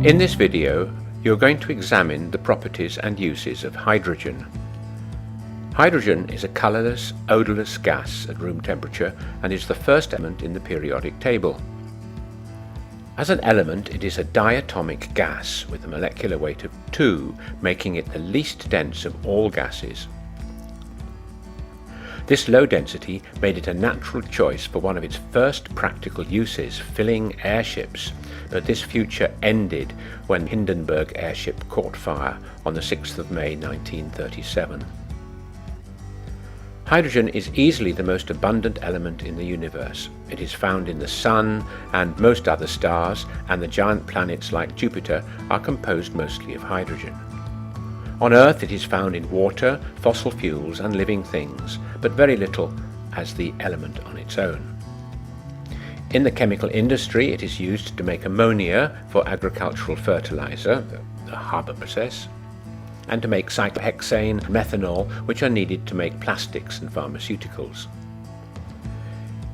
In this video, you're going to examine the properties and uses of hydrogen. Hydrogen is a colourless, odourless gas at room temperature and is the first element in the periodic table. As an element, it is a diatomic gas with a molecular weight of 2, making it the least dense of all gases. This low density made it a natural choice for one of its first practical uses, filling airships, but this future ended when Hindenburg airship caught fire on the 6th of May 1937. Hydrogen is easily the most abundant element in the universe. It is found in the Sun and most other stars, and the giant planets like Jupiter are composed mostly of hydrogen. On Earth it is found in water, fossil fuels and living things, but very little as the element on its own. In the chemical industry it is used to make ammonia for agricultural fertilizer, the Haber process, and to make cyclohexane and methanol, which are needed to make plastics and pharmaceuticals.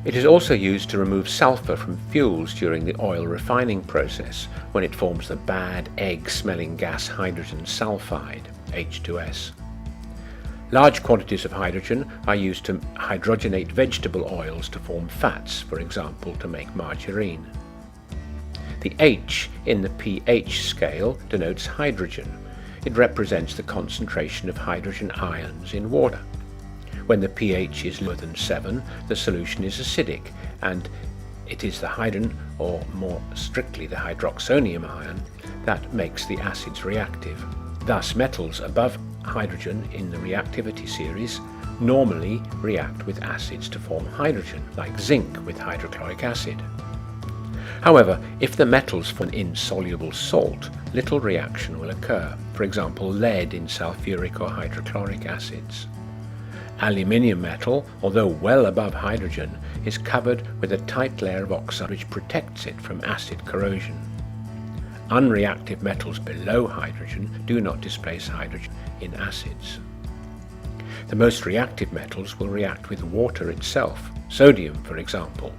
It is also used to remove sulfur from fuels during the oil refining process, when it forms the bad egg-smelling gas hydrogen sulfide, H2S. Large quantities of hydrogen are used to hydrogenate vegetable oils to form fats, for example, to make margarine. The H in the pH scale denotes hydrogen. It represents the concentration of hydrogen ions in water. When the pH is lower than 7, the solution is acidic, and it is the hydrogen, or more strictly the hydroxonium ion, that makes the acids reactive. Thus, metals above hydrogen in the reactivity series normally react with acids to form hydrogen, like zinc with hydrochloric acid. However, if the metals form an insoluble salt, little reaction will occur, for example lead in sulfuric or hydrochloric acids. Aluminium metal, although well above hydrogen, is covered with a tight layer of oxide which protects it from acid corrosion. Unreactive metals below hydrogen do not displace hydrogen in acids. The most reactive metals will react with water itself, sodium for example.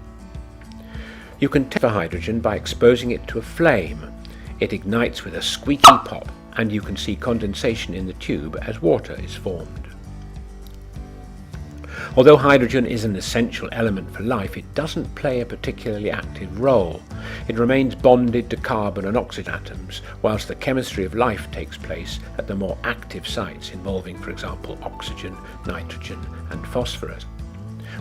You can test for hydrogen by exposing it to a flame. It ignites with a squeaky pop, and you can see condensation in the tube as water is formed. Although hydrogen is an essential element for life, it doesn't play a particularly active role. It remains bonded to carbon and oxygen atoms, whilst the chemistry of life takes place at the more active sites involving, for example, oxygen, nitrogen and phosphorus.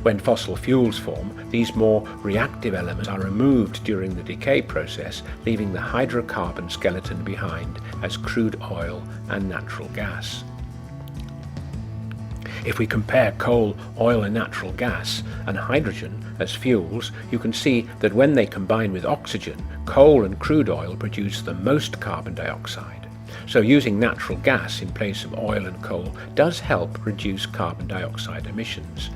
When fossil fuels form, these more reactive elements are removed during the decay process, leaving the hydrocarbon skeleton behind as crude oil and natural gas. If we compare coal, oil and natural gas and hydrogen as fuels, you can see that when they combine with oxygen, coal and crude oil produce the most carbon dioxide. So using natural gas in place of oil and coal does help reduce carbon dioxide emissions.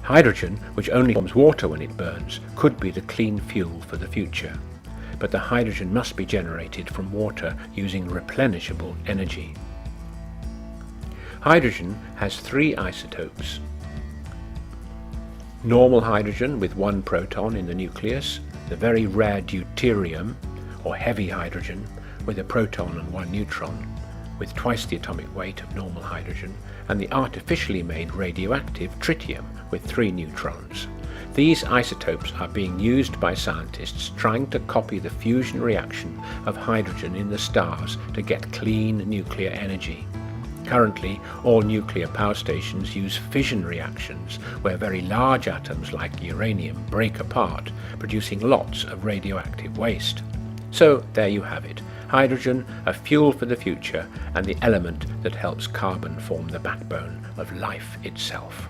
Hydrogen, which only forms water when it burns, could be the clean fuel for the future. But the hydrogen must be generated from water using replenishable energy. Hydrogen has 3 isotopes. Normal hydrogen with 1 proton in the nucleus, the very rare deuterium, or heavy hydrogen, with a proton and 1 neutron, with twice the atomic weight of normal hydrogen, and the artificially made radioactive tritium with 3 neutrons. These isotopes are being used by scientists trying to copy the fusion reaction of hydrogen in the stars to get clean nuclear energy. Currently, all nuclear power stations use fission reactions where very large atoms like uranium break apart, producing lots of radioactive waste. So there you have it. Hydrogen, a fuel for the future, and the element that helps carbon form the backbone of life itself.